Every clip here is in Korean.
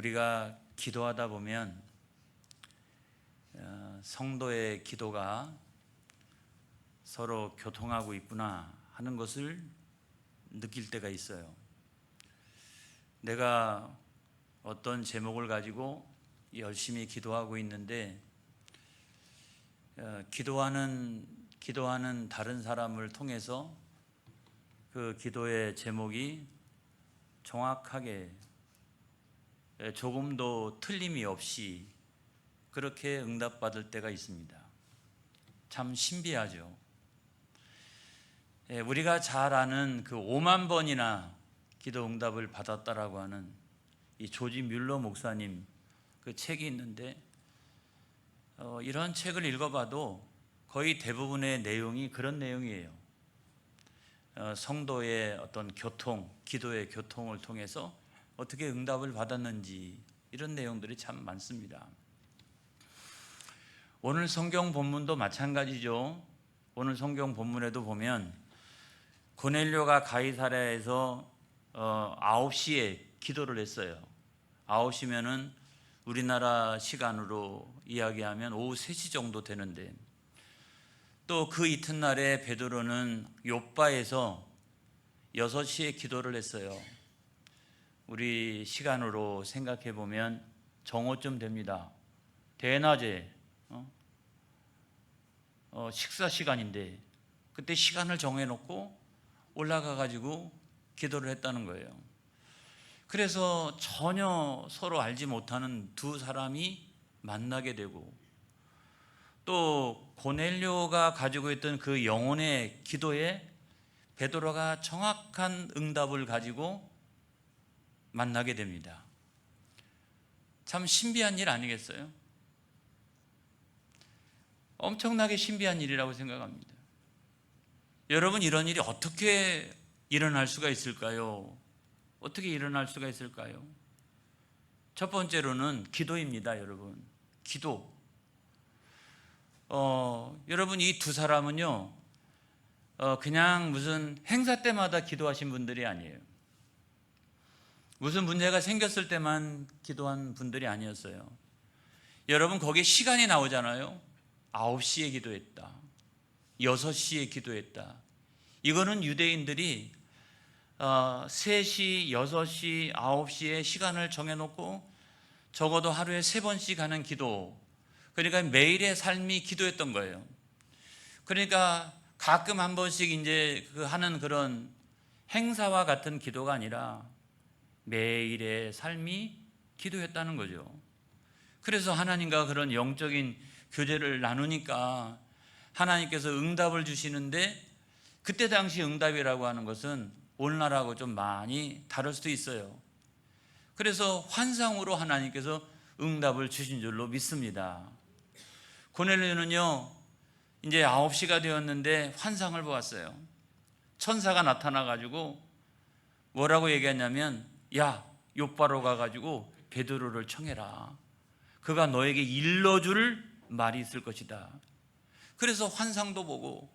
우리가 기도하다 보면 성도의 기도가 서로 교통하고 있구나 하는 것을 느낄 때가 있어요. 내가 어떤 제목을 가지고 열심히 기도하고 있는데 기도하는 다른 사람을 통해서 그 기도의 제목이 정확하게 조금도 틀림이 없이 그렇게 응답받을 때가 있습니다. 참 신비하죠. 우리가 잘 아는 그 5만 번이나 기도 응답을 받았다라고 하는 이 조지 뮬러 목사님 그 책이 있는데 이런 책을 읽어봐도 거의 대부분의 내용이 그런 내용이에요. 성도의 어떤 교통, 기도의 교통을 통해서 어떻게 응답을 받았는지 이런 내용들이 참 많습니다. 오늘 성경 본문도 마찬가지죠. 오늘 성경 본문에도 보면 고넬료가 가이사랴에서 9시에 기도를 했어요. 9시면은 우리나라 시간으로 이야기하면 오후 3시 정도 되는데, 또 그 이튿날에 베드로는 욥바에서 6시에 기도를 했어요. 우리 시간으로 생각해 보면 정오쯤 됩니다. 대낮에 식사 시간인데 그때 시간을 정해놓고 올라가 가지고 기도를 했다는 거예요. 그래서 전혀 서로 알지 못하는 두 사람이 만나게 되고, 또 고넬료가 가지고 있던 그 영혼의 기도에 베드로가 정확한 응답을 가지고 만나게 됩니다. 참 신비한 일 아니겠어요? 엄청나게 신비한 일이라고 생각합니다. 여러분, 이런 일이 어떻게 일어날 수가 있을까요? 어떻게 일어날 수가 있을까요? 첫 번째로는 기도입니다, 여러분. 기도. 여러분, 이 두 사람은요, 그냥 무슨 행사 때마다 기도하신 분들이 아니에요. 무슨 문제가 생겼을 때만 기도한 분들이 아니었어요. 여러분, 거기에 시간이 나오잖아요. 9시에 기도했다, 6시에 기도했다. 이거는 유대인들이 3시, 6시, 9시에 시간을 정해놓고 적어도 하루에 3번씩 하는 기도, 그러니까 매일의 삶이 기도였던 거예요. 그러니까 가끔 한 번씩 이제 하는 그런 행사와 같은 기도가 아니라 매일의 삶이 기도였다는 거죠. 그래서 하나님과 그런 영적인 교제를 나누니까 하나님께서 응답을 주시는데, 그때 당시 응답이라고 하는 것은 오늘날하고 좀 많이 다를 수도 있어요. 그래서 환상으로 하나님께서 응답을 주신 줄로 믿습니다. 고넬료는요, 이제 9시가 되었는데 환상을 보았어요. 천사가 나타나가지고 뭐라고 얘기했냐면, 야, 욥바로 가가지고 베드로를 청해라. 그가 너에게 일러줄 말이 있을 것이다. 그래서 환상도 보고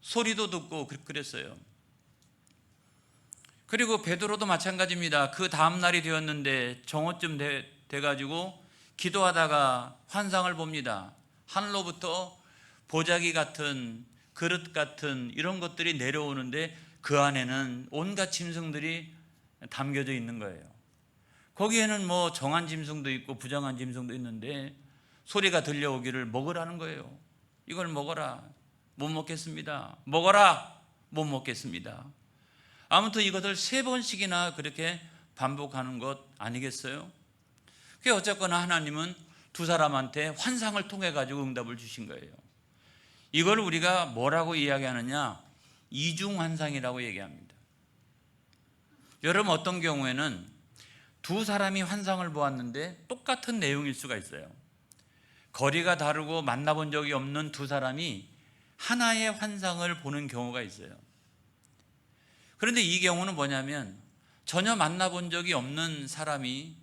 소리도 듣고 그랬어요. 그리고 베드로도 마찬가지입니다. 그 다음 날이 되었는데 정오쯤 돼가지고 기도하다가 환상을 봅니다. 하늘로부터 보자기 같은, 그릇 같은 이런 것들이 내려오는데 그 안에는 온갖 짐승들이 담겨져 있는 거예요. 거기에는 뭐 정한 짐승도 있고 부정한 짐승도 있는데 소리가 들려오기를 먹으라는 거예요. 이걸 먹어라. 못 먹겠습니다. 먹어라. 못 먹겠습니다. 아무튼 이것을 3번씩이나 그렇게 반복하는 것 아니겠어요? 그게 어쨌거나 하나님은 두 사람한테 환상을 통해 가지고 응답을 주신 거예요. 이걸 우리가 뭐라고 이야기하느냐? 이중환상이라고 얘기합니다. 여러분, 어떤 경우에는 두 사람이 환상을 보았는데 똑같은 내용일 수가 있어요. 거리가 다르고 만나본 적이 없는 두 사람이 하나의 환상을 보는 경우가 있어요. 그런데 이 경우는 뭐냐면, 전혀 만나본 적이 없는 사람이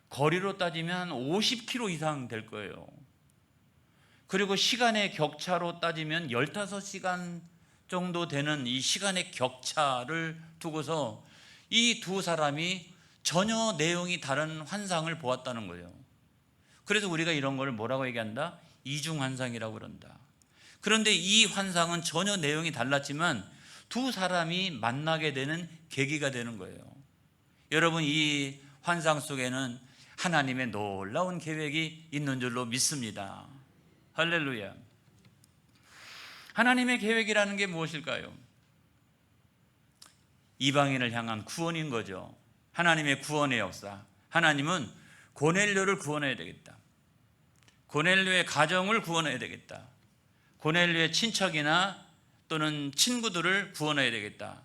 거리로 따지면 50km 이상 될 거예요. 그리고 시간의 격차로 따지면 15시간 정도 되는 이 시간의 격차를 두고서 이 두 사람이 전혀 내용이 다른 환상을 보았다는 거예요. 그래서 우리가 이런 걸 뭐라고 얘기한다? 이중환상이라고 그런다. 그런데 이 환상은 전혀 내용이 달랐지만 두 사람이 만나게 되는 계기가 되는 거예요. 여러분, 이 환상 속에는 하나님의 놀라운 계획이 있는 줄로 믿습니다. 할렐루야. 하나님의 계획이라는 게 무엇일까요? 이방인을 향한 구원인 거죠. 하나님의 구원의 역사. 하나님은 고넬료를 구원해야 되겠다. 고넬료의 가정을 구원해야 되겠다. 고넬료의 친척이나 또는 친구들을 구원해야 되겠다.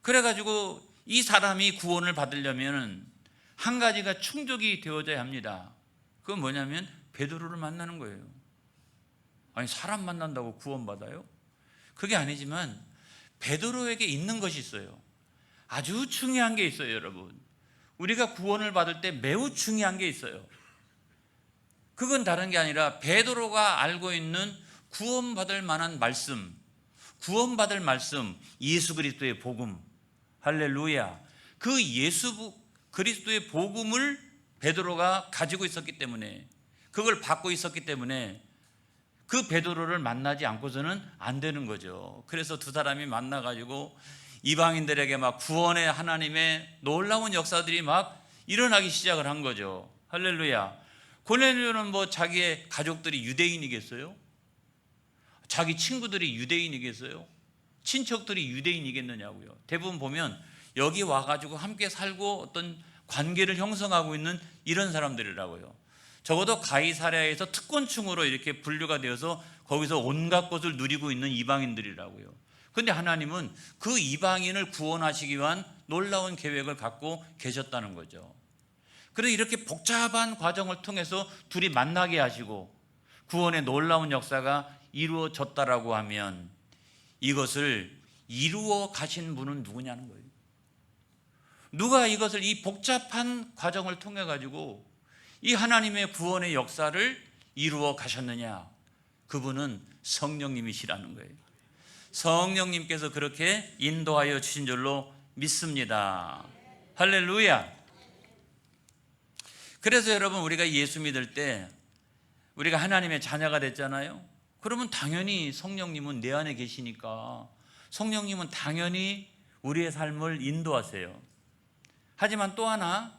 그래가지고 이 사람이 구원을 받으려면 한 가지가 충족이 되어져야 합니다. 그건 뭐냐면 베드로를 만나는 거예요. 아니, 사람 만난다고 구원받아요? 그게 아니지만 베드로에게 있는 것이 있어요. 아주 중요한 게 있어요, 여러분. 우리가 구원을 받을 때 매우 중요한 게 있어요. 그건 다른 게 아니라 베드로가 알고 있는 구원받을 만한 말씀, 구원받을 말씀, 예수 그리스도의 복음. 할렐루야. 그 예수 그리스도의 복음을 베드로가 가지고 있었기 때문에, 그걸 받고 있었기 때문에 그 베드로를 만나지 않고서는 안 되는 거죠. 그래서 두 사람이 만나가지고 이방인들에게 막 구원의 하나님의 놀라운 역사들이 막 일어나기 시작을 한 거죠. 할렐루야. 고넬료는 뭐 자기의 가족들이 유대인이겠어요? 자기 친구들이 유대인이겠어요? 친척들이 유대인이겠느냐고요. 대부분 보면 여기 와가지고 함께 살고 어떤 관계를 형성하고 있는 이런 사람들이라고요. 적어도 가이사랴에서 특권층으로 이렇게 분류가 되어서 거기서 온갖 것을 누리고 있는 이방인들이라고요. 그런데 하나님은 그 이방인을 구원하시기 위한 놀라운 계획을 갖고 계셨다는 거죠. 그래서 이렇게 복잡한 과정을 통해서 둘이 만나게 하시고 구원의 놀라운 역사가 이루어졌다라고 하면 이것을 이루어 가신 분은 누구냐는 거예요. 누가 이것을, 이 복잡한 과정을 통해 가지고 이 하나님의 구원의 역사를 이루어 가셨느냐? 그분은 성령님이시라는 거예요. 성령님께서 그렇게 인도하여 주신 줄로 믿습니다. 할렐루야. 그래서 여러분, 우리가 예수 믿을 때 우리가 하나님의 자녀가 됐잖아요. 그러면 당연히 성령님은 내 안에 계시니까 성령님은 당연히 우리의 삶을 인도하세요. 하지만 또 하나,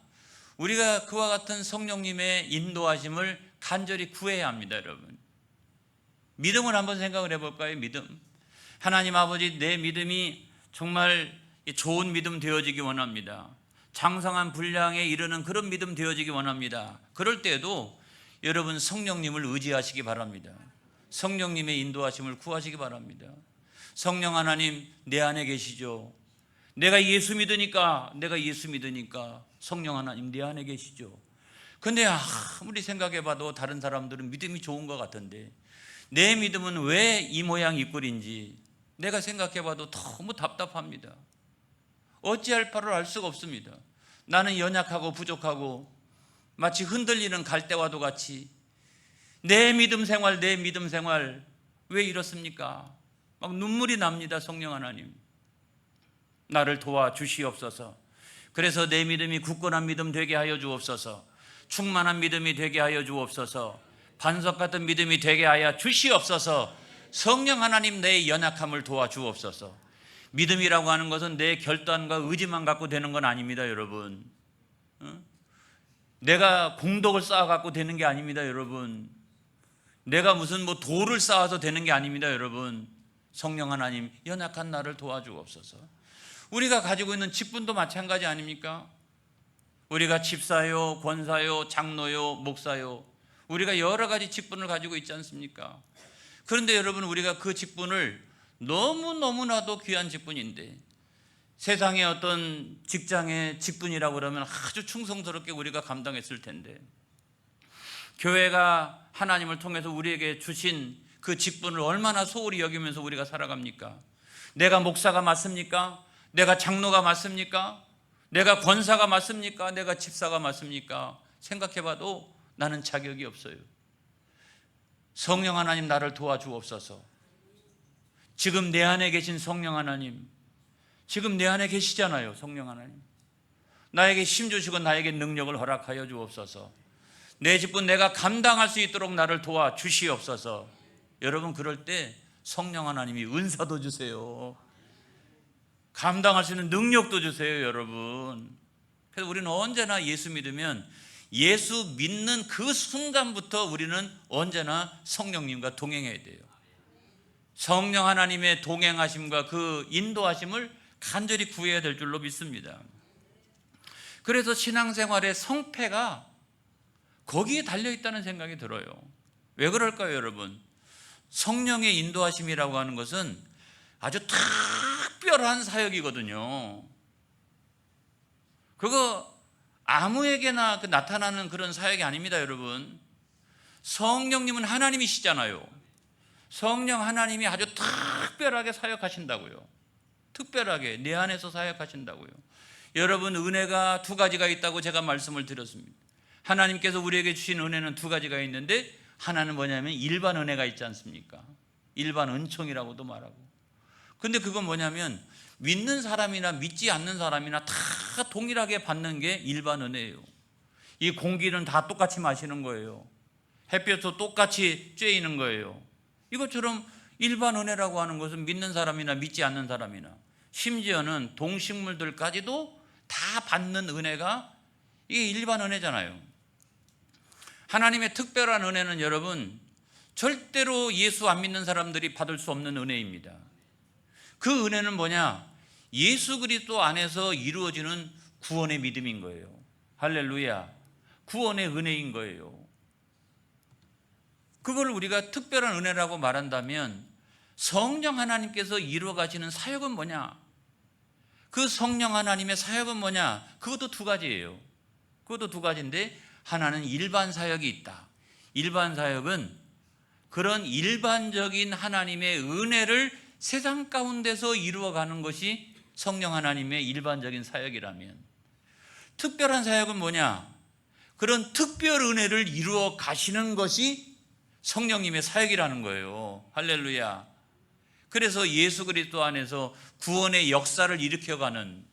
우리가 그와 같은 성령님의 인도하심을 간절히 구해야 합니다, 여러분. 믿음을 한번 생각을 해볼까요? 믿음. 하나님 아버지, 내 믿음이 정말 좋은 믿음 되어지기 원합니다. 장성한 분량에 이르는 그런 믿음 되어지기 원합니다. 그럴 때에도 여러분, 성령님을 의지하시기 바랍니다. 성령님의 인도하심을 구하시기 바랍니다. 성령 하나님, 내 안에 계시죠. 내가 예수 믿으니까 성령 하나님 내 안에 계시죠. 근데 아무리 생각해봐도 다른 사람들은 믿음이 좋은 것 같은데 내 믿음은 왜 이 모양 이 꼴인지 내가 생각해봐도 너무 답답합니다. 어찌할 바를 알 수가 없습니다. 나는 연약하고 부족하고 마치 흔들리는 갈대와도 같이 내 믿음 생활 왜 이렇습니까? 막 눈물이 납니다. 성령 하나님, 나를 도와주시옵소서. 그래서 내 믿음이 굳건한 믿음 되게 하여 주옵소서. 충만한 믿음이 되게 하여 주옵소서. 반석 같은 믿음이 되게 하여 주시옵소서. 성령 하나님, 내 연약함을 도와주옵소서. 믿음이라고 하는 것은 내 결단과 의지만 갖고 되는 건 아닙니다, 여러분. 내가 공덕을 쌓아갖고 되는 게 아닙니다, 여러분. 내가 무슨 돌을 쌓아서 되는 게 아닙니다, 여러분. 성령 하나님, 연약한 나를 도와주옵소서. 우리가 가지고 있는 직분도 마찬가지 아닙니까? 우리가 집사요, 권사요, 장로요, 목사요, 우리가 여러 가지 직분을 가지고 있지 않습니까? 그런데 여러분, 우리가 그 직분을 너무나도 귀한 직분인데 세상의 어떤 직장의 직분이라고 그러면 아주 충성스럽게 우리가 감당했을 텐데 교회가 하나님을 통해서 우리에게 주신 그 직분을 얼마나 소홀히 여기면서 우리가 살아갑니까? 내가 목사가 맞습니까? 내가 장로가 맞습니까? 내가 권사가 맞습니까? 내가 집사가 맞습니까? 생각해봐도 나는 자격이 없어요. 성령 하나님, 나를 도와주옵소서. 지금 내 안에 계신 성령 하나님, 지금 내 안에 계시잖아요. 성령 하나님, 나에게 힘 주시고 나에게 능력을 허락하여 주옵소서. 내 직분 내가 감당할 수 있도록 나를 도와 주시옵소서. 여러분, 그럴 때 성령 하나님이 은사도 주세요. 감당할 수 있는 능력도 주세요, 여러분. 그래서 우리는 언제나 예수 믿으면 예수 믿는 그 순간부터 우리는 언제나 성령님과 동행해야 돼요. 성령 하나님의 동행하심과 그 인도하심을 간절히 구해야 될 줄로 믿습니다. 그래서 신앙생활의 성패가 거기에 달려있다는 생각이 들어요. 왜 그럴까요, 여러분? 성령의 인도하심이라고 하는 것은 아주 특별한 사역이거든요. 그거 아무에게나 나타나는 그런 사역이 아닙니다, 여러분. 성령님은 하나님이시잖아요. 성령 하나님이 아주 특별하게 사역하신다고요. 특별하게 내 안에서 사역하신다고요. 여러분, 은혜가 두 가지가 있다고 제가 말씀을 드렸습니다. 하나님께서 우리에게 주신 은혜는 두 가지가 있는데, 하나는 뭐냐면 일반 은혜가 있지 않습니까? 일반 은총이라고도 말하고. 근데 그건 뭐냐면 믿는 사람이나 믿지 않는 사람이나 다 동일하게 받는 게 일반 은혜예요. 이 공기는 다 똑같이 마시는 거예요. 햇볕도 똑같이 쬐이는 거예요. 이것처럼 일반 은혜라고 하는 것은 믿는 사람이나 믿지 않는 사람이나 심지어는 동식물들까지도 다 받는 은혜가 이게 일반 은혜잖아요. 하나님의 특별한 은혜는 여러분 절대로 예수 안 믿는 사람들이 받을 수 없는 은혜입니다. 그 은혜는 뭐냐? 예수 그리스도 안에서 이루어지는 구원의 믿음인 거예요. 할렐루야. 구원의 은혜인 거예요. 그걸 우리가 특별한 은혜라고 말한다면 성령 하나님께서 이루어 가시는 사역은 뭐냐? 그 성령 하나님의 사역은 뭐냐? 그것도 두 가지예요. 그것도 두 가지인데, 하나는 일반 사역이 있다. 일반 사역은 그런 일반적인 하나님의 은혜를 세상 가운데서 이루어가는 것이 성령 하나님의 일반적인 사역이라면, 특별한 사역은 뭐냐? 그런 특별 은혜를 이루어 가시는 것이 성령님의 사역이라는 거예요. 할렐루야. 그래서 예수 그리스도 안에서 구원의 역사를 일으켜가는,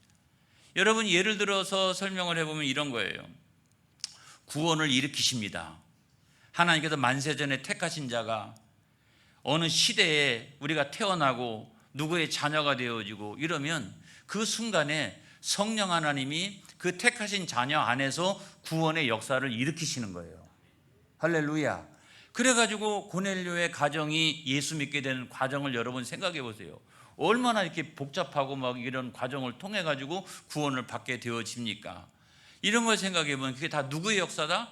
여러분 예를 들어서 설명을 해보면 이런 거예요. 구원을 일으키십니다. 하나님께서 만세전에 택하신 자가 어느 시대에 우리가 태어나고 누구의 자녀가 되어지고 이러면 그 순간에 성령 하나님이 그 택하신 자녀 안에서 구원의 역사를 일으키시는 거예요. 할렐루야. 그래가지고 고넬료의 가정이 예수 믿게 되는 과정을 여러분 생각해 보세요. 얼마나 이렇게 복잡하고 막 이런 과정을 통해 가지고 구원을 받게 되어집니까? 이런 걸 생각해 보면 그게 다 누구의 역사다?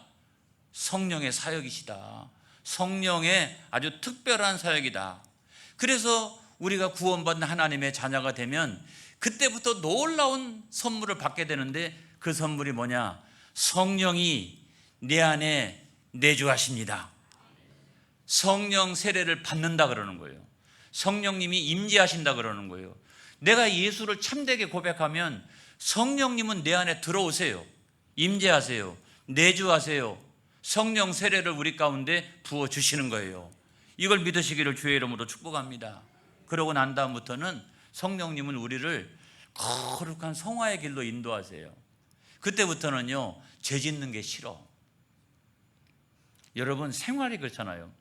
성령의 사역이시다. 성령의 아주 특별한 사역이다. 그래서 우리가 구원받는 하나님의 자녀가 되면 그때부터 놀라운 선물을 받게 되는데, 그 선물이 뭐냐? 성령이 내 안에 내주하십니다. 성령 세례를 받는다 그러는 거예요. 성령님이 임재하신다 그러는 거예요. 내가 예수를 참되게 고백하면 성령님은 내 안에 들어오세요. 임재하세요. 내주하세요. 성령 세례를 우리 가운데 부어주시는 거예요. 이걸 믿으시기를 주의 이름으로 축복합니다. 그러고 난 다음부터는 성령님은 우리를 거룩한 성화의 길로 인도하세요. 그때부터는요, 죄 짓는 게 싫어. 여러분 생활이 그렇잖아요.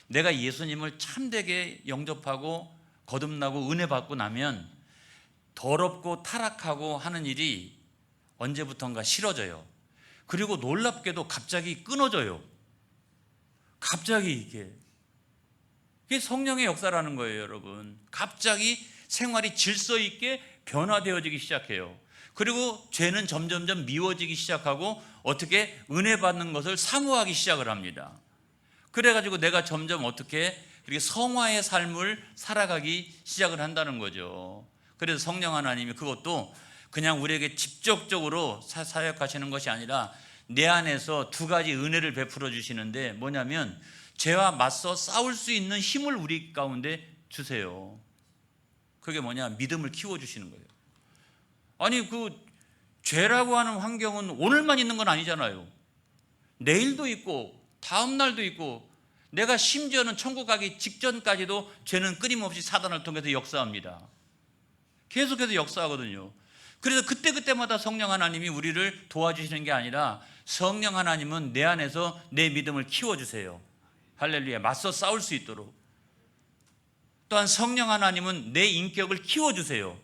내가 예수님을 참되게 영접하고 거듭나고 은혜 받고 나면 더럽고 타락하고 하는 일이 언제부턴가 싫어져요. 그리고 놀랍게도 갑자기 끊어져요. 갑자기 이게 성령의 역사라는 거예요, 여러분. 갑자기 생활이 질서 있게 변화되어지기 시작해요. 그리고 죄는 점점점 미워지기 시작하고 어떻게 은혜 받는 것을 사모하기 시작을 합니다. 그래가지고 내가 점점 어떻게 이렇게 성화의 삶을 살아가기 시작을 한다는 거죠. 그래서 성령 하나님이 그것도 그냥 우리에게 직접적으로 사역하시는 것이 아니라 내 안에서 두 가지 은혜를 베풀어 주시는데, 뭐냐면 죄와 맞서 싸울 수 있는 힘을 우리 가운데 주세요. 그게 뭐냐? 믿음을 키워주시는 거예요. 아니 그 죄라고 하는 환경은 오늘만 있는 건 아니잖아요. 내일도 있고 다음 날도 있고, 내가 심지어는 천국 가기 직전까지도 죄는 끊임없이 사단을 통해서 역사합니다. 계속해서 역사하거든요. 그래서 그때그때마다 성령 하나님이 우리를 도와주시는 게 아니라 성령 하나님은 내 안에서 내 믿음을 키워주세요. 할렐루야. 맞서 싸울 수 있도록. 또한 성령 하나님은 내 인격을 키워주세요.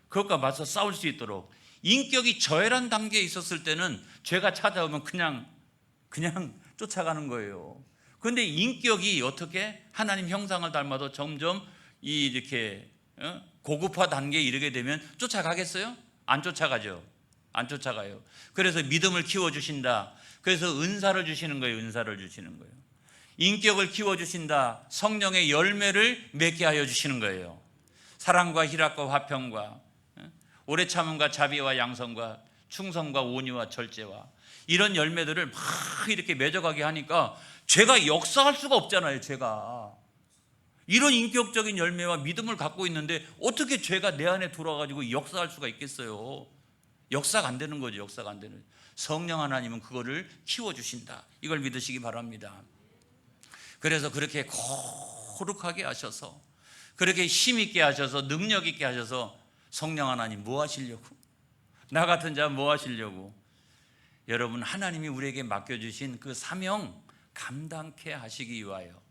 그것과 맞서 싸울 수 있도록. 인격이 저열한 단계에 있었을 때는 죄가 찾아오면 그냥 쫓아가는 거예요. 그런데 인격이 어떻게 하나님 형상을 닮아도 점점 이렇게 고급화 단계에 이르게 되면 쫓아가겠어요? 안 쫓아가죠. 안 쫓아가요. 그래서 믿음을 키워주신다. 그래서 은사를 주시는 거예요. 은사를 주시는 거예요. 인격을 키워주신다. 성령의 열매를 맺게 하여 주시는 거예요. 사랑과 희락과 화평과 오래 참음과 자비와 양성과 충성과 온유와 절제와 이런 열매들을 막 이렇게 맺어가게 하니까 죄가 역사할 수가 없잖아요. 죄가 이런 인격적인 열매와 믿음을 갖고 있는데 어떻게 죄가 내 안에 들어와가지고 역사할 수가 있겠어요? 역사가 안 되는 거죠. 역사가 안 되는. 성령 하나님은 그거를 키워주신다. 이걸 믿으시기 바랍니다. 그래서 그렇게 거룩하게 하셔서, 그렇게 힘있게 하셔서, 능력 있게 하셔서 성령 하나님 뭐 하시려고? 나 같은 자 뭐 하시려고? 여러분, 하나님이 우리에게 맡겨주신 그 사명 감당케 하시기 위하여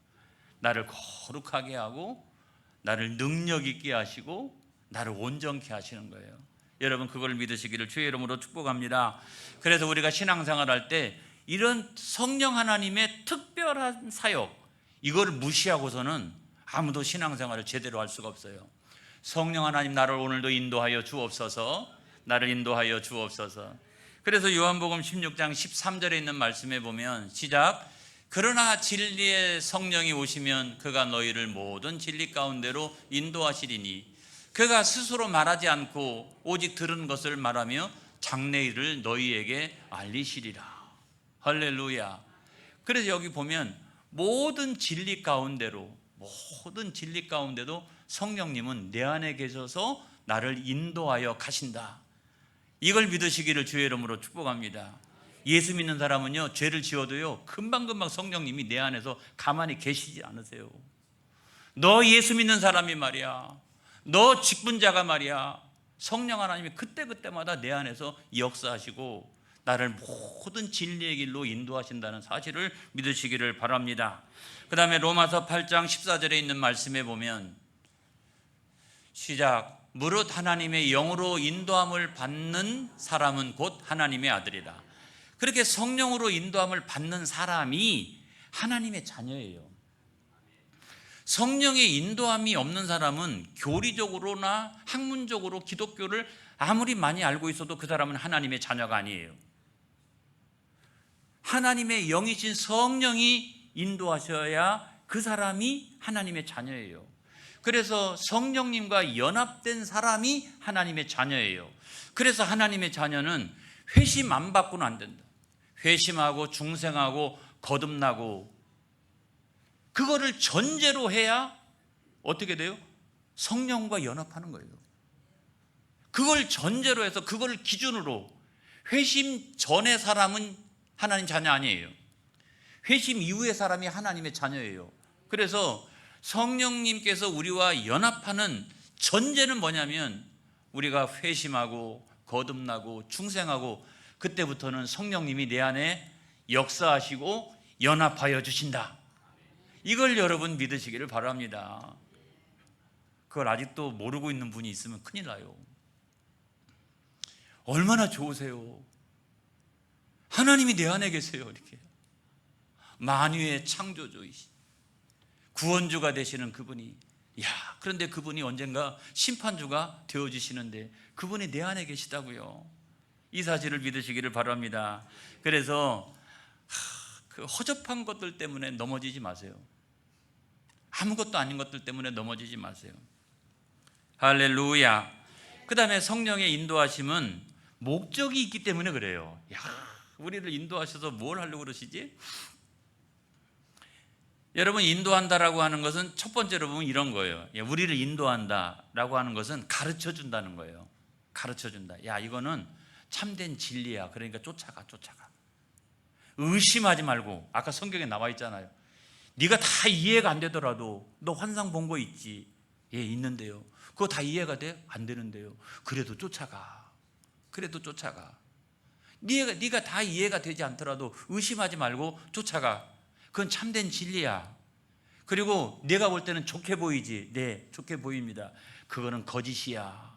나를 거룩하게 하고 나를 능력 있게 하시고 나를 온전케 하시는 거예요. 여러분, 그걸 믿으시기를 주의 이름으로 축복합니다. 그래서 우리가 신앙생활 할 때 이런 성령 하나님의 특별한 사역, 이걸 무시하고서는 아무도 신앙생활을 제대로 할 수가 없어요. 성령 하나님, 나를 오늘도 인도하여 주옵소서. 나를 인도하여 주옵소서. 그래서 요한복음 16장 13절에 있는 말씀에 보면 시작. 그러나 진리의 성령이 오시면 그가 너희를 모든 진리 가운데로 인도하시리니 그가 스스로 말하지 않고 오직 들은 것을 말하며 장래일을 너희에게 알리시리라. 할렐루야. 그래서 여기 보면 모든 진리 가운데도 성령님은 내 안에 계셔서 나를 인도하여 가신다. 이걸 믿으시기를 주의 이름으로 축복합니다. 예수 믿는 사람은요, 죄를 지어도요 금방금방 성령님이 내 안에서 가만히 계시지 않으세요. 너 예수 믿는 사람이 말이야, 너 직분자가 말이야, 성령 하나님이 그때그때마다 내 안에서 역사하시고 나를 모든 진리의 길로 인도하신다는 사실을 믿으시기를 바랍니다. 그 다음에 로마서 8장 14절에 있는 말씀에 보면 시작. 무릇 하나님의 영으로 인도함을 받는 사람은 곧 하나님의 아들이라. 그렇게 성령으로 인도함을 받는 사람이 하나님의 자녀예요. 성령의 인도함이 없는 사람은 교리적으로나 학문적으로 기독교를 아무리 많이 알고 있어도 그 사람은 하나님의 자녀가 아니에요. 하나님의 영이신 성령이 인도하셔야 그 사람이 하나님의 자녀예요. 그래서 성령님과 연합된 사람이 하나님의 자녀예요. 그래서 하나님의 자녀는 회심 안 받고는 안 된다. 회심하고 중생하고 거듭나고 그거를 전제로 해야 어떻게 돼요? 성령과 연합하는 거예요. 그걸 전제로 해서 그걸 기준으로 회심 전의 사람은 하나님 자녀 아니에요. 회심 이후의 사람이 하나님의 자녀예요. 그래서 성령님께서 우리와 연합하는 전제는 뭐냐면 우리가 회심하고 거듭나고 중생하고 그때부터는 성령님이 내 안에 역사하시고 연합하여 주신다. 이걸 여러분 믿으시기를 바랍니다. 그걸 아직도 모르고 있는 분이 있으면 큰일 나요. 얼마나 좋으세요. 하나님이 내 안에 계세요. 이렇게 만유의 창조주이신 구원주가 되시는 그분이, 그런데 그분이 언젠가 심판주가 되어주시는데 그분이 내 안에 계시다고요. 이 사실을 믿으시기를 바랍니다. 그래서 그 허접한 것들 때문에 넘어지지 마세요. 아무것도 아닌 것들 때문에 넘어지지 마세요. 할렐루야. 그 다음에 성령의 인도하심은 목적이 있기 때문에 그래요. 우리를 인도하셔서 뭘 하려고 그러시지? 여러분, 인도한다라고 하는 것은 첫 번째로 보면 이런 거예요. 우리를 인도한다라고 하는 것은 가르쳐 준다는 거예요. 가르쳐 준다. 이거는 참된 진리야. 그러니까 쫓아가. 의심하지 말고. 아까 성경에 나와 있잖아요. 네가 다 이해가 안 되더라도 너 환상 본 거 있지? 있는데요. 그거 다 이해가 돼? 안 되는데요. 그래도 쫓아가. 그래도 쫓아가. 네가 다 이해가 되지 않더라도 의심하지 말고 쫓아가. 그건 참된 진리야. 그리고 내가 볼 때는 좋게 보이지. 네, 좋게 보입니다. 그거는 거짓이야.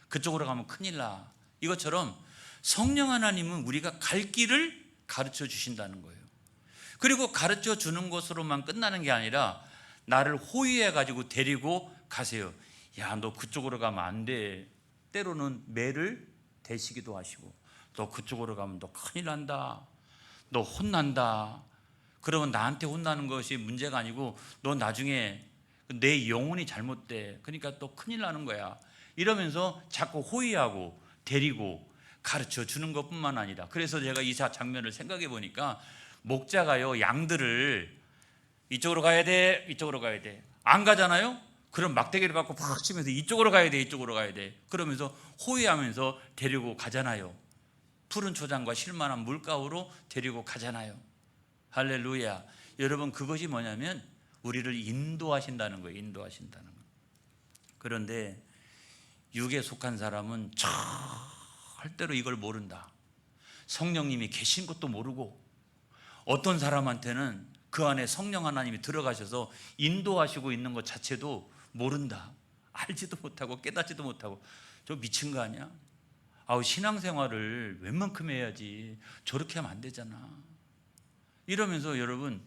그쪽으로 가면 큰일 나. 이것처럼 성령 하나님은 우리가 갈 길을 가르쳐 주신다는 거예요. 그리고 가르쳐 주는 것으로만 끝나는 게 아니라 나를 호위해 가지고 데리고 가세요. 야, 너 그쪽으로 가면 안 돼. 때로는 매를 대시기도 하시고, 너 그쪽으로 가면 너 큰일 난다. 너 혼난다. 그러면 나한테 혼나는 것이 문제가 아니고 너 나중에 내 영혼이 잘못돼. 그러니까 또 큰일 나는 거야. 이러면서 자꾸 호위하고 데리고 가르쳐 주는 것뿐만 아니라, 그래서 제가 이 장면을 생각해 보니까 목자가요, 양들을 이쪽으로 가야 돼, 이쪽으로 가야 돼. 안 가잖아요? 그럼 막대기를 받고 팍 치면서 이쪽으로 가야 돼, 이쪽으로 가야 돼. 그러면서 호위하면서 데리고 가잖아요. 푸른 초장과 실만한 물가으로 데리고 가잖아요. 할렐루야. 여러분, 그것이 뭐냐면 우리를 인도하신다는 거예요. 인도하신다는 거예요. 그런데 육에 속한 사람은 절대로 이걸 모른다. 성령님이 계신 것도 모르고, 어떤 사람한테는 그 안에 성령 하나님이 들어가셔서 인도하시고 있는 것 자체도 모른다. 알지도 못하고 깨닫지도 못하고. 저 미친 거 아니야? 아우, 신앙생활을 웬만큼 해야지 저렇게 하면 안 되잖아. 이러면서 여러분,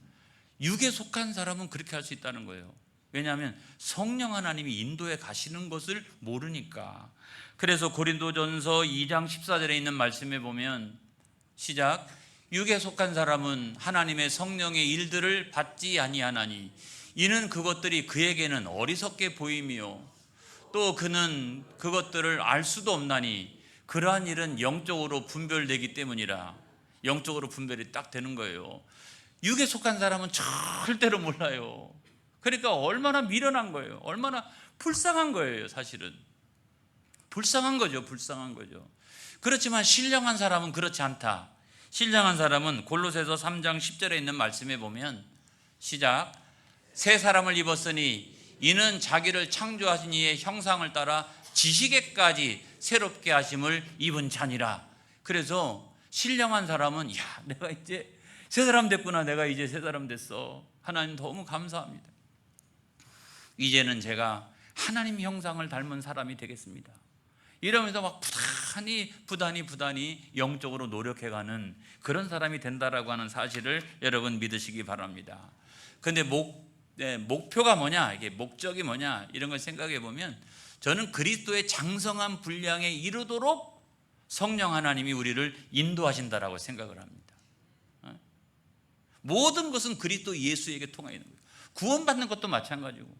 육에 속한 사람은 그렇게 할 수 있다는 거예요. 왜냐하면 성령 하나님이 인도해 가시는 것을 모르니까. 그래서 고린도전서 2장 14절에 있는 말씀에 보면, 시작. 육에 속한 사람은 하나님의 성령의 일들을 받지 아니하나니 이는 그것들이 그에게는 어리석게 보이며 또 그는 그것들을 알 수도 없나니 그러한 일은 영적으로 분별되기 때문이라. 영적으로 분별이 딱 되는 거예요. 육에 속한 사람은 절대로 몰라요. 그러니까 얼마나 미련한 거예요. 얼마나 불쌍한 거예요. 사실은 불쌍한 거죠. 불쌍한 거죠. 그렇지만 신령한 사람은 그렇지 않다. 신령한 사람은 골로새서 3장 10절에 있는 말씀에 보면, 시작. 새 사람을 입었으니 이는 자기를 창조하신 이의 형상을 따라 지식에까지 새롭게 하심을 입은 자니라. 그래서 신령한 사람은, 야, 내가 이제 새 사람 됐구나. 내가 이제 새 사람 됐어. 하나님 너무 감사합니다. 이제는 제가 하나님 형상을 닮은 사람이 되겠습니다. 이러면서 막 부단히 영적으로 노력해가는 그런 사람이 된다라고 하는 사실을 여러분 믿으시기 바랍니다. 그런데 목표가 뭐냐, 이게 목적이 뭐냐, 이런 걸 생각해 보면, 저는 그리스도의 장성한 분량에 이르도록 성령 하나님이 우리를 인도하신다라고 생각을 합니다. 모든 것은 그리스도 예수에게 통하 있는 거예요. 구원받는 것도 마찬가지고,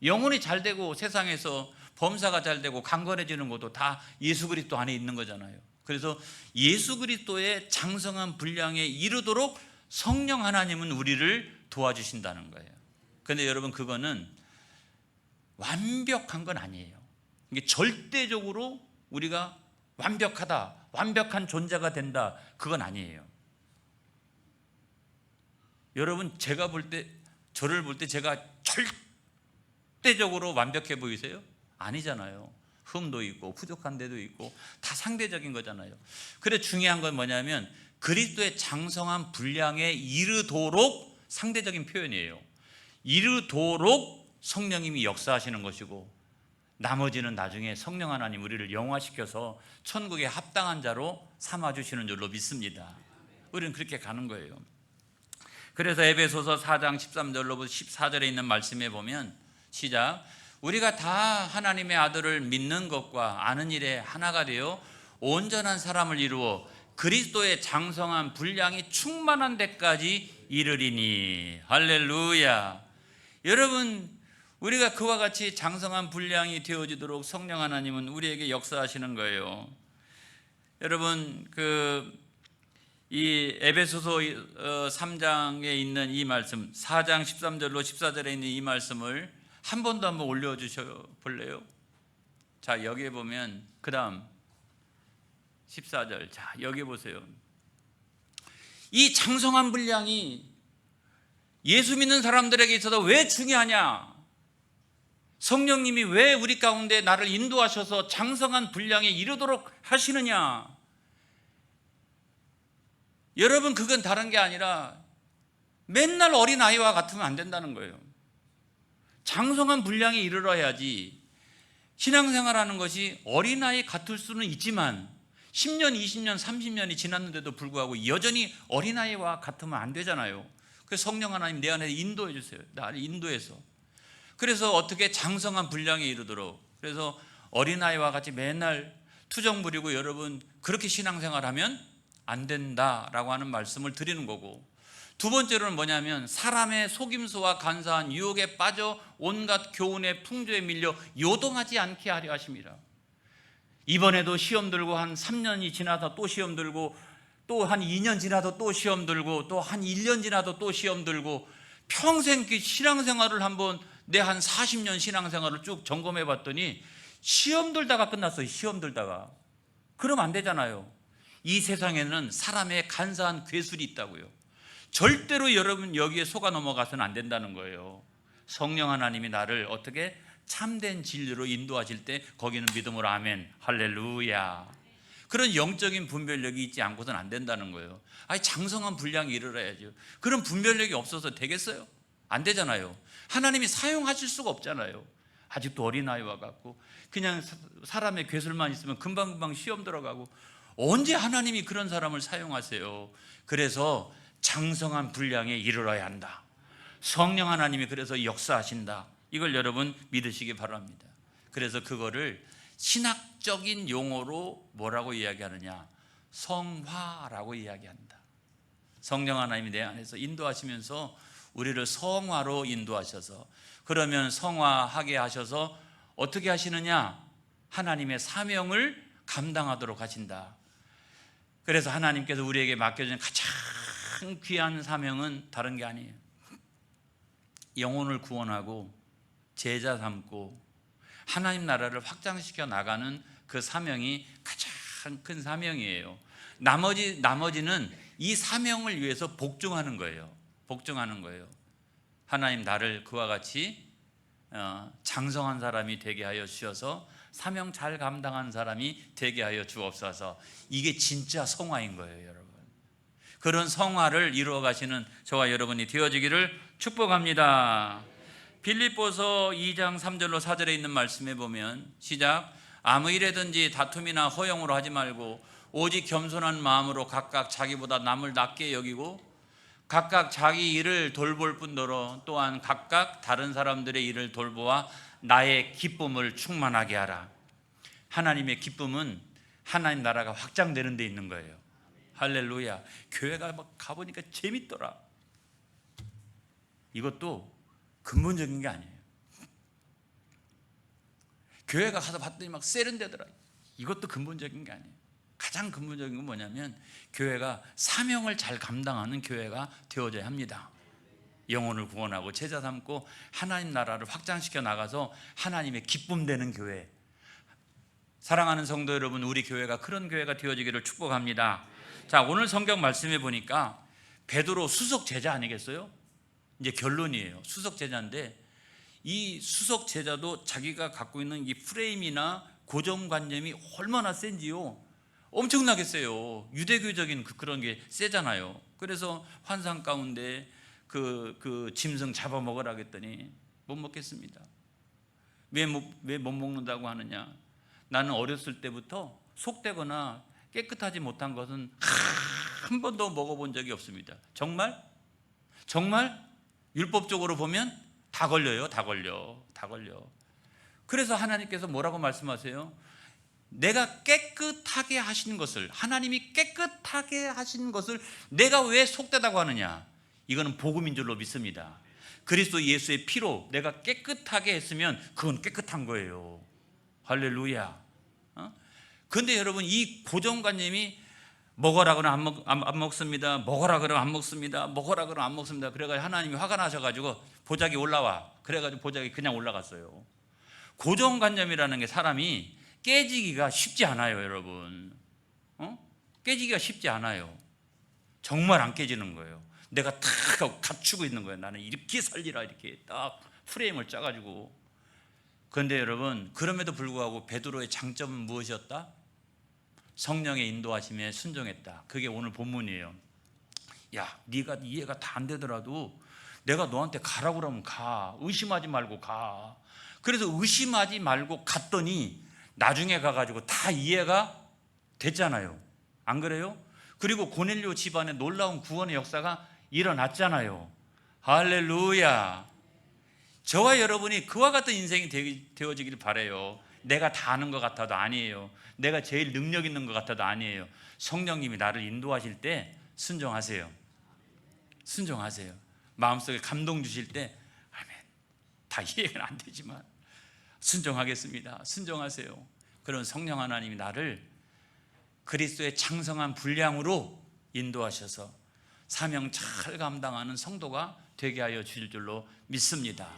영혼이 잘 되고 세상에서 범사가 잘 되고 강건해지는 것도 다 예수 그리스도 안에 있는 거잖아요. 그래서 예수 그리스도의 장성한 분량에 이르도록 성령 하나님은 우리를 도와주신다는 거예요. 그런데 여러분, 그거는 완벽한 건 아니에요. 이게 절대적으로 우리가 완벽하다, 완벽한 존재가 된다, 그건 아니에요. 여러분, 제가 볼 때, 저를 볼 때 제가 절대적으로 완벽해 보이세요? 아니잖아요. 흠도 있고 부족한 데도 있고 다 상대적인 거잖아요. 그래, 중요한 건 뭐냐면 그리스도의 장성한 분량에 이르도록, 상대적인 표현이에요. 이르도록 성령님이 역사하시는 것이고, 나머지는 나중에 성령 하나님 우리를 영화시켜서 천국에 합당한 자로 삼아주시는 줄로 믿습니다. 우리는 그렇게 가는 거예요. 그래서 에베소서 4장 13절로부터 14절에 있는 말씀에 보면, 시작. 우리가 다 하나님의 아들을 믿는 것과 아는 일에 하나가 되어 온전한 사람을 이루어 그리스도의 장성한 분량이 충만한 데까지 이르리니. 할렐루야. 여러분, 우리가 그와 같이 장성한 분량이 되어지도록 성령 하나님은 우리에게 역사하시는 거예요. 여러분, 이 에베소서 3장에 있는 이 말씀, 4장 13절로 14절에 있는 이 말씀을 한 번 더 한번 올려주셔 볼래요? 자, 여기에 보면 그 다음 14절, 자, 여기 보세요. 이 장성한 분량이 예수 믿는 사람들에게 있어서 왜 중요하냐? 성령님이 왜 우리 가운데 나를 인도하셔서 장성한 분량에 이르도록 하시느냐? 여러분, 그건 다른 게 아니라 맨날 어린아이와 같으면 안 된다는 거예요. 장성한 분량에 이르러야지. 신앙생활하는 것이 어린아이 같을 수는 있지만 10년, 20년, 30년이 지났는데도 불구하고 여전히 어린아이와 같으면 안 되잖아요. 그래서 성령 하나님 내 안에 인도해 주세요. 나를 인도해서. 그래서 어떻게 장성한 분량에 이르도록. 그래서 어린아이와 같이 맨날 투정 부리고 여러분 그렇게 신앙생활하면 안 된다라고 하는 말씀을 드리는 거고, 두 번째로는 뭐냐면 사람의 속임수와 간사한 유혹에 빠져 온갖 교훈의 풍조에 밀려 요동하지 않게 하려 하십니다. 이번에도 시험 들고 한 3년이 지나서 또 시험 들고 또 한 2년 지나도 또 시험 들고 또 한 1년 지나도 또 시험 들고 평생 신앙생활을 한번 내 한 40년 신앙생활을 쭉 점검해 봤더니 시험 들다가 끝났어요. 시험 들다가. 그러면 안 되잖아요. 이 세상에는 사람의 간사한 괴술이 있다고요. 절대로 여러분 여기에 속아 넘어가서는 안 된다는 거예요. 성령 하나님이 나를 어떻게 참된 진리로 인도하실 때 거기는 믿음으로 아멘, 할렐루야. 그런 영적인 분별력이 있지 않고서는 안 된다는 거예요. 아니, 장성한 분량에 이르러야죠. 그런 분별력이 없어서 되겠어요? 안 되잖아요. 하나님이 사용하실 수가 없잖아요. 아직도 어린아이와 같고 그냥 사람의 괴술만 있으면 금방금방 시험 들어가고, 언제 하나님이 그런 사람을 사용하세요? 그래서 장성한 분량에 이르러야 한다. 성령 하나님이 그래서 역사하신다. 이걸 여러분 믿으시기 바랍니다. 그래서 그거를 신학적인 용어로 뭐라고 이야기하느냐? 성화라고 이야기한다. 성령 하나님이 내 안에서 인도하시면서 우리를 성화로 인도하셔서, 그러면 성화하게 하셔서 어떻게 하시느냐? 하나님의 사명을 감당하도록 하신다. 그래서 하나님께서 우리에게 맡겨준 가장 귀한 사명은 다른 게 아니에요. 영혼을 구원하고 제자 삼고 하나님 나라를 확장시켜 나가는 그 사명이 가장 큰 사명이에요. 나머지는 이 사명을 위해서 복종하는 거예요. 복종하는 거예요. 하나님 나를 그와 같이 장성한 사람이 되게 하여 주셔서 사명 잘 감당한 사람이 되게 하여 주옵소서. 이게 진짜 성화인 거예요, 여러분. 그런 성화를 이루어 가시는 저와 여러분이 되어지기를 축복합니다. 빌립보서 2장 3절로 4절에 있는 말씀에 보면 시작. 아무 일에든지 다툼이나 허용으로 하지 말고 오직 겸손한 마음으로 각각 자기보다 남을 낮게 여기고 각각 자기 일을 돌볼 뿐더러 또한 각각 다른 사람들의 일을 돌보아 나의 기쁨을 충만하게 하라. 하나님의 기쁨은 하나님 나라가 확장되는 데 있는 거예요. 할렐루야. 교회가 막 가보니까 재밌더라. 이것도 근본적인 게 아니에요. 교회가 가서 봤더니 막 세련되더라. 이것도 근본적인 게 아니에요. 가장 근본적인 건 뭐냐면 교회가 사명을 잘 감당하는 교회가 되어져야 합니다. 영혼을 구원하고 제자 삼고 하나님 나라를 확장시켜 나가서 하나님의 기쁨 되는 교회. 사랑하는 성도 여러분, 우리 교회가 그런 교회가 되어지기를 축복합니다. 자, 오늘 성경 말씀해 보니까 베드로 수석 제자 아니겠어요? 이제 결론이에요. 수석 제자인데 이 수석 제자도 자기가 갖고 있는 이 프레임이나 고정관념이 얼마나 센지요. 엄청나게 세요. 유대교적인 그런 게 세잖아요. 그래서 환상 가운데 그 짐승 잡아먹으라 했더니 못 먹겠습니다. 왜 못 먹는다고 하느냐? 나는 어렸을 때부터 속되거나 깨끗하지 못한 것은 한 번도 먹어본 적이 없습니다. 정말? 율법적으로 보면 다 걸려요. 다 걸려. 그래서 하나님께서 뭐라고 말씀하세요? 내가 깨끗하게 하신 것을, 하나님이 깨끗하게 하신 것을 내가 왜 속되다고 하느냐? 이거는 복음인 줄로 믿습니다. 그리스도 예수의 피로 내가 깨끗하게 했으면 그건 깨끗한 거예요. 할렐루야. 그런데 여러분, 이 고정관념이 먹어라 그러면 안 먹습니다. 먹어라 그러면 안 먹습니다. 먹어라 그러면 안 먹습니다. 그래가지고 하나님이 화가 나셔가지고 보자기 올라와. 그래가지고 보자기 그냥 올라갔어요. 고정관념이라는 게 사람이 깨지기가 쉽지 않아요, 여러분. 깨지기가 쉽지 않아요. 정말 안 깨지는 거예요. 내가 딱 갖추고 있는 거예요. 나는 이렇게 살리라, 이렇게 딱 프레임을 짜가지고. 그런데 여러분, 그럼에도 불구하고 베드로의 장점은 무엇이었다? 성령의 인도하심에 순종했다. 그게 오늘 본문이에요. 야, 네가 이해가 다 안 되더라도 내가 너한테 가라고 그러면 가. 의심하지 말고 가. 그래서 의심하지 말고 갔더니 나중에 가가지고 다 이해가 됐잖아요. 안 그래요? 그리고 고넬료 집안에 놀라운 구원의 역사가 일어났잖아요. 할렐루야. 저와 여러분이 그와 같은 인생이 되어지길 바라요. 내가 다 아는 것 같아도 아니에요. 내가 제일 능력 있는 것 같아도 아니에요. 성령님이 나를 인도하실 때 순종하세요. 순종하세요. 마음속에 감동 주실 때 아멘. 다 이해가 안 되지만 순종하겠습니다. 순종하세요. 그런 성령 하나님이 나를 그리스도의 창성한 분량으로 인도하셔서 사명 잘 감당하는 성도가 되게 하여 주실 줄로 믿습니다.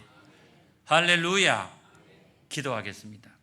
할렐루야. 기도하겠습니다.